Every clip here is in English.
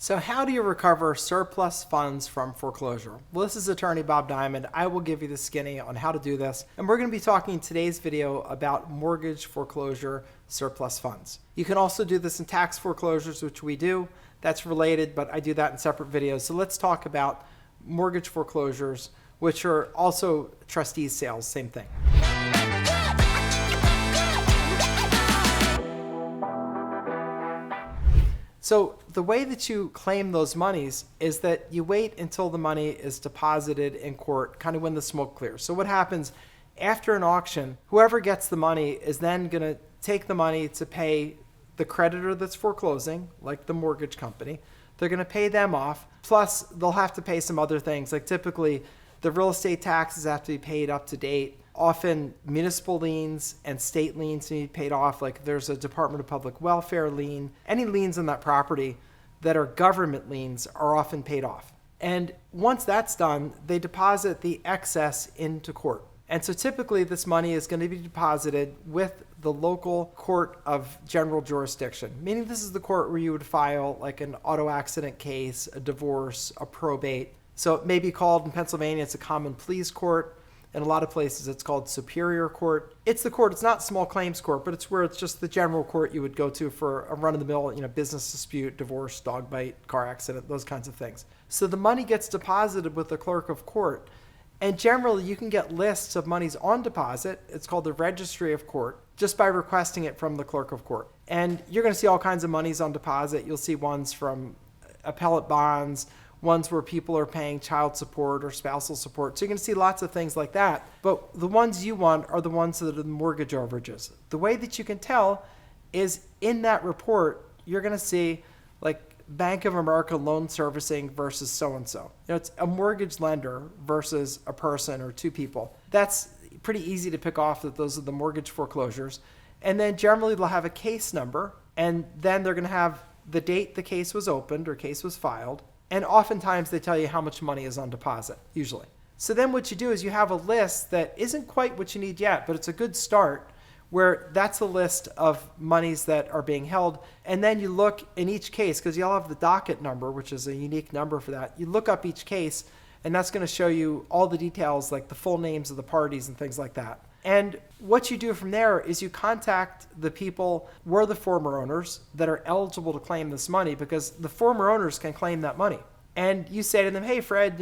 So how do you recover surplus funds from foreclosure? Well, this is attorney Bob Diamond. I will give you the skinny on how to do this. And we're going to be talking in today's video about mortgage foreclosure surplus funds. You can also do this in tax foreclosures, which we do. That's related, but I do that in separate videos. So let's talk about mortgage foreclosures, which are also trustees sales, same thing. So the way that you claim those monies is that you wait until the money is deposited in court, kind of when the smoke clears. So what happens after an auction, whoever gets the money is then going to take the money to pay the creditor that's foreclosing, like the mortgage company. They're going to pay them off. Plus, they'll have to pay some other things. Like typically, the real estate taxes have to be paid up to date. Often municipal liens and state liens need to be paid off. Like there's a Department of Public Welfare lien. Any liens on that property that are government liens are often paid off. And once that's done, they deposit the excess into court. And so typically this money is going to be deposited with the local court of general jurisdiction, meaning this is the court where you would file like an auto accident case, a divorce, a probate. So it may be called in Pennsylvania, it's a common pleas court. In a lot of places, it's called Superior Court. It's the court. It's not small claims court, but it's where it's just the general court you would go to for a run-of-the-mill, business dispute, divorce, dog bite, car accident, those kinds of things. So the money gets deposited with the clerk of court, and generally you can get lists of monies on deposit. It's called the Registry of Court, just by requesting it from the clerk of court. And you're going to see all kinds of monies on deposit. You'll see ones from appellate bonds, ones where people are paying child support or spousal support. So you're going to see lots of things like that. But the ones you want are the ones that are the mortgage overages. The way that you can tell is in that report, you're going to see like Bank of America loan servicing versus so-and-so. It's a mortgage lender versus a person or two people. That's pretty easy to pick off that those are the mortgage foreclosures. And then generally they'll have a case number, and then they're going to have the date the case was opened or case was filed. And oftentimes they tell you how much money is on deposit, usually. So then what you do is you have a list that isn't quite what you need yet, but it's a good start, where that's a list of monies that are being held. And then you look in each case, because you'll have the docket number, which is a unique number for that. You look up each case, and that's going to show you all the details, like the full names of the parties and things like that. And what you do from there is you contact the people who are the former owners that are eligible to claim this money, because the former owners can claim that money. And you say to them, hey, Fred,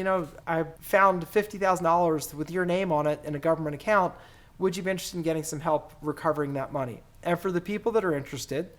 I found $50,000 with your name on it in a government account. Would you be interested in getting some help recovering that money? And for the people that are interested,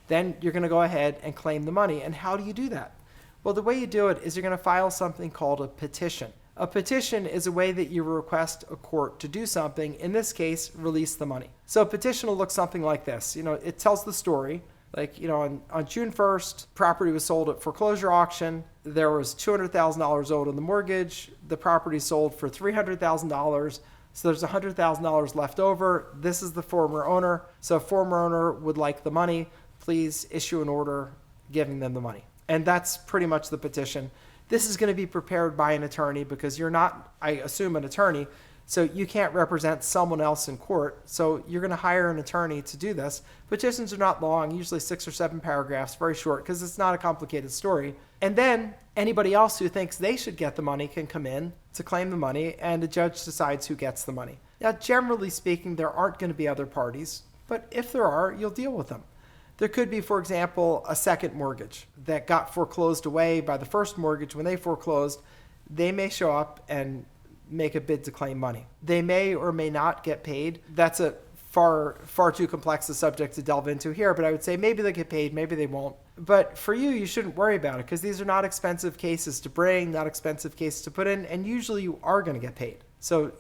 then you're going to go ahead and claim the money. And how do you do that? Well, the way you do it is you're going to file something called a petition. A petition is a way that you request a court to do something, in this case, release the money. So a petition will look something like this. It tells the story. Like, on June 1st, property was sold at foreclosure auction. There was $200,000 owed on the mortgage. The property sold for $300,000. So there's $100,000 left over. This is the former owner. So a former owner would like the money. Please issue an order giving them the money. And that's pretty much the petition. This is going to be prepared by an attorney, because you're not, I assume, an attorney, so you can't represent someone else in court. So you're going to hire an attorney to do this. Petitions are not long, usually 6 or 7 paragraphs, very short, because it's not a complicated story. And then anybody else who thinks they should get the money can come in to claim the money, and the judge decides who gets the money. Now, generally speaking, there aren't going to be other parties, but if there are, you'll deal with them. There could be, for example, a second mortgage that got foreclosed away by the first mortgage. When they foreclosed, they may show up and make a bid to claim money. They may or may not get paid. That's a far too complex a subject to delve into here, but I would say maybe they get paid, maybe they won't. But for you shouldn't worry about it, because these are not expensive cases to bring, not expensive cases to put in, and usually you are going to get paid. So,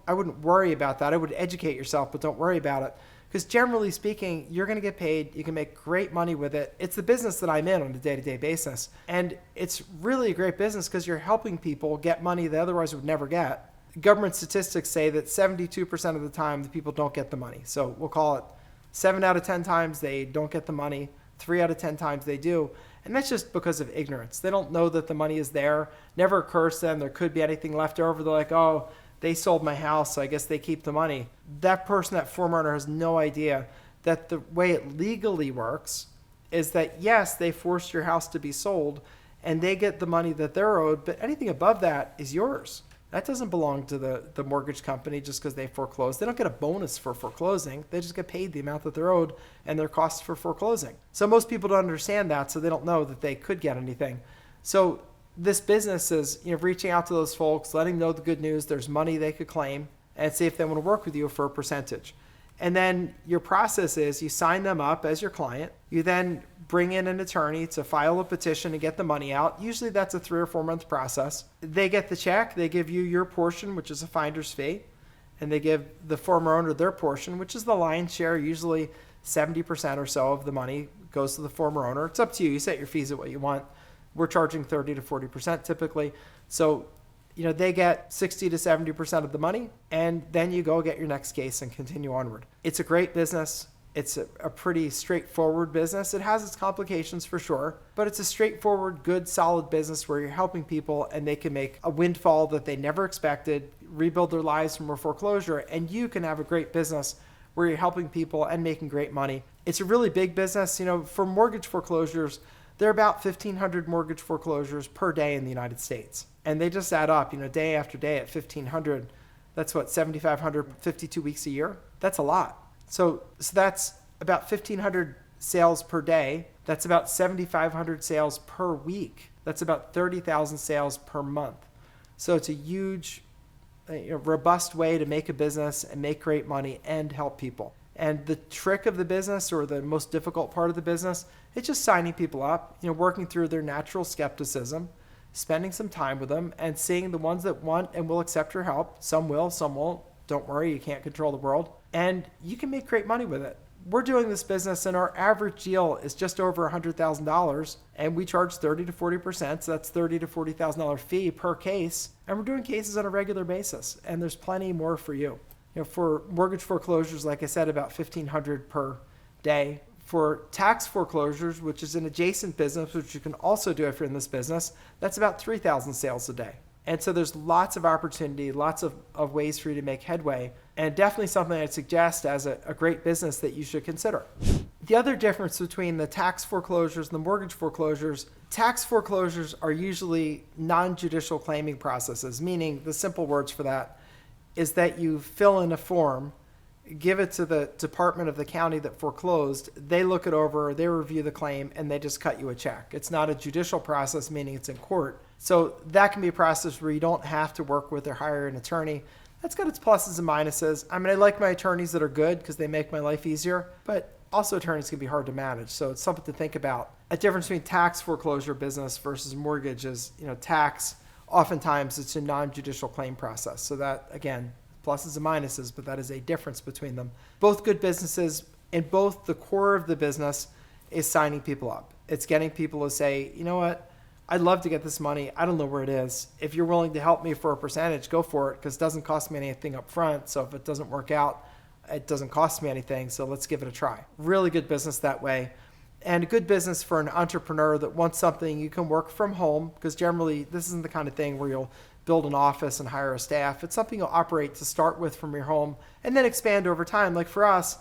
I wouldn't worry about that. I would educate yourself, but don't worry about it. Because generally speaking, you're going to get paid. You can make great money with it. It's the business that I'm in on a day-to-day basis. And it's really a great business because you're helping people get money they otherwise would never get. Government statistics say that 72% of the time the people don't get the money. So we'll call it 7 out of 10 times they don't get the money. 3 out of 10 times they do. And that's just because of ignorance. They don't know that the money is there. Never occurs to them there could be anything left over. They're like, oh, they sold my house, so I guess they keep the money. That person, that former owner, has no idea that the way it legally works is that, yes, they forced your house to be sold and they get the money that they're owed, but anything above that is yours. That doesn't belong to the mortgage company just because they foreclosed. They don't get a bonus for foreclosing. They just get paid the amount that they're owed and their costs for foreclosing. So most people don't understand that, so they don't know that they could get anything. So this business is, reaching out to those folks, letting them know the good news, there's money they could claim, and see if they want to work with you for a percentage. And then your process is you sign them up as your client. You then bring in an attorney to file a petition and get the money out. Usually that's a 3 or 4 month process. They get the check. They give you your portion, which is a finder's fee. And they give the former owner their portion, which is the lion's share. Usually 70% or so of the money goes to the former owner. It's up to you. You set your fees at what you want. We're charging 30 to 40% typically. So they get 60 to 70% of the money, and then you go get your next case and continue onward. It's a great business. It's a pretty straightforward business. It has its complications for sure, but it's a straightforward, good, solid business where you're helping people and they can make a windfall that they never expected, rebuild their lives from a foreclosure, and you can have a great business where you're helping people and making great money. It's a really big business. For mortgage foreclosures, there are about 1,500 mortgage foreclosures per day in the United States. And they just add up, day after day at 1,500. That's what, 7,500, 52 weeks a year? That's a lot. So that's about 1,500 sales per day. That's about 7,500 sales per week. That's about 30,000 sales per month. So it's a huge, robust way to make a business and make great money and help people. And the trick of the business, or the most difficult part of the business, it's just signing people up, working through their natural skepticism, spending some time with them and seeing the ones that want and will accept your help. Some will, some won't. Don't worry, you can't control the world. And you can make great money with it. We're doing this business and our average deal is just over $100,000 and we charge 30 to 40%. So that's $30,000 to $40,000 fee per case. And we're doing cases on a regular basis. And there's plenty more for you. For mortgage foreclosures, like I said, about 1,500 per day. For tax foreclosures, which is an adjacent business, which you can also do if you're in this business, that's about 3,000 sales a day. And so there's lots of opportunity, lots of ways for you to make headway, and definitely something I'd suggest as a great business that you should consider. The other difference between the tax foreclosures and the mortgage foreclosures, tax foreclosures are usually non-judicial claiming processes, meaning the simple words for that is that you fill in a form, give it to the department of the county that foreclosed, they look it over, they review the claim, and they just cut you a check. It's not a judicial process, meaning it's in court. So that can be a process where you don't have to work with or hire an attorney. That's got its pluses and minuses. I like my attorneys that are good because they make my life easier, but also attorneys can be hard to manage. So it's something to think about. A difference between tax foreclosure business versus mortgage is, tax, oftentimes it's a non-judicial claim process. So that, again, pluses and minuses, but that is a difference between them. Both good businesses, and both the core of the business is signing people up. It's getting people to say, you know what, I'd love to get this money. I don't know where it is. If you're willing to help me for a percentage, go for it, because it doesn't cost me anything up front. So if it doesn't work out, it doesn't cost me anything. So let's give it a try. Really good business that way. And a good business for an entrepreneur that wants something you can work from home, because generally this isn't the kind of thing where you'll build an office and hire a staff. It's something you'll operate to start with from your home and then expand over time. Like for us,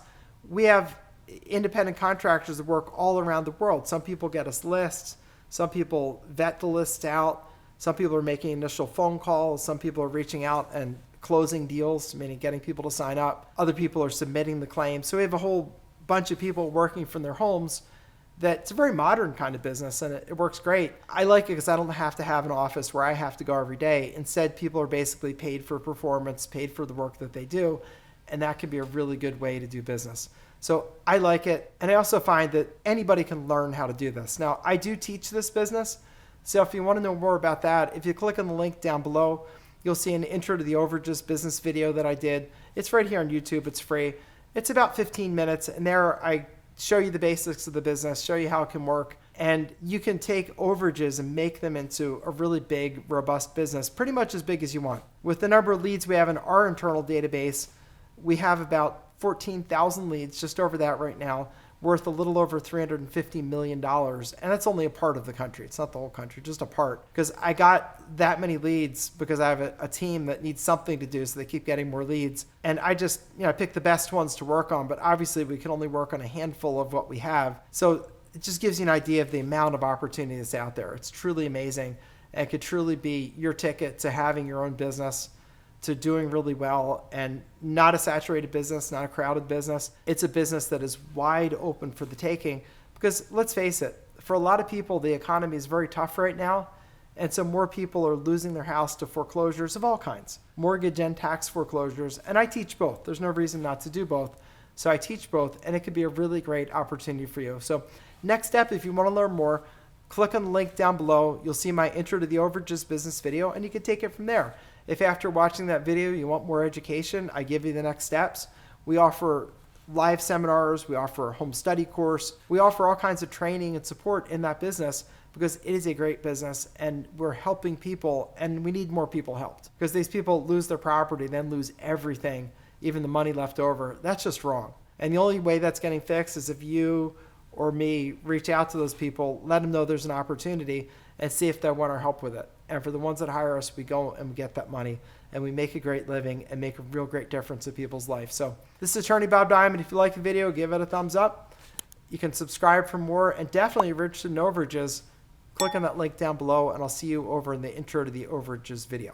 we have independent contractors that work all around the world. Some people get us lists. Some people vet the lists out. Some people are making initial phone calls. Some people are reaching out and closing deals, meaning getting people to sign up. Other people are submitting the claim. So we have a whole bunch of people working from their homes. That's a very modern kind of business, and it works great. I like it because I don't have to have an office where I have to go every day. Instead, people are basically paid for performance, paid for the work that they do, and that can be a really good way to do business. So I like it, and I also find that anybody can learn how to do this. Now, I do teach this business, so if you want to know more about that, if you click on the link down below, you'll see an intro to the Overages business video that I did. It's right here on YouTube. It's free. It's about 15 minutes, and there I show you the basics of the business, show you how it can work, and you can take overages and make them into a really big, robust business, pretty much as big as you want. With the number of leads we have in our internal database, we have about 14,000 leads, just over that right now, worth a little over $350 million. And that's only a part of the country. It's not the whole country, just a part. Because I got that many leads because I have a team that needs something to do, so they keep getting more leads. And I just, pick the best ones to work on. But obviously, we can only work on a handful of what we have. So it just gives you an idea of the amount of opportunity that's out there. It's truly amazing, and it could truly be your ticket to having your own business, to doing really well, and not a saturated business, not a crowded business. It's a business that is wide open for the taking, because let's face it, for a lot of people, the economy is very tough right now. And so more people are losing their house to foreclosures of all kinds, mortgage and tax foreclosures. And I teach both. There's no reason not to do both. So I teach both, and it could be a really great opportunity for you. So next step, if you want to learn more, click on the link down below. You'll see my intro to the Overages business video, and you can take it from there. If after watching that video you want more education, I give you the next steps. We offer live seminars. We offer a home study course. We offer all kinds of training and support in that business, because it is a great business, and we're helping people, and we need more people helped, because these people lose their property, then lose everything, even the money left over. That's just wrong. And the only way that's getting fixed is if you or me reach out to those people, let them know there's an opportunity, and see if they want our help with it. And for the ones that hire us, we go and we get that money, and we make a great living and make a real great difference in people's life. So this is Attorney Bob Diamond. If you like the video, give it a thumbs up. You can subscribe for more, and definitely if you're interested in overages, click on that link down below, and I'll see you over in the intro to the Overages video.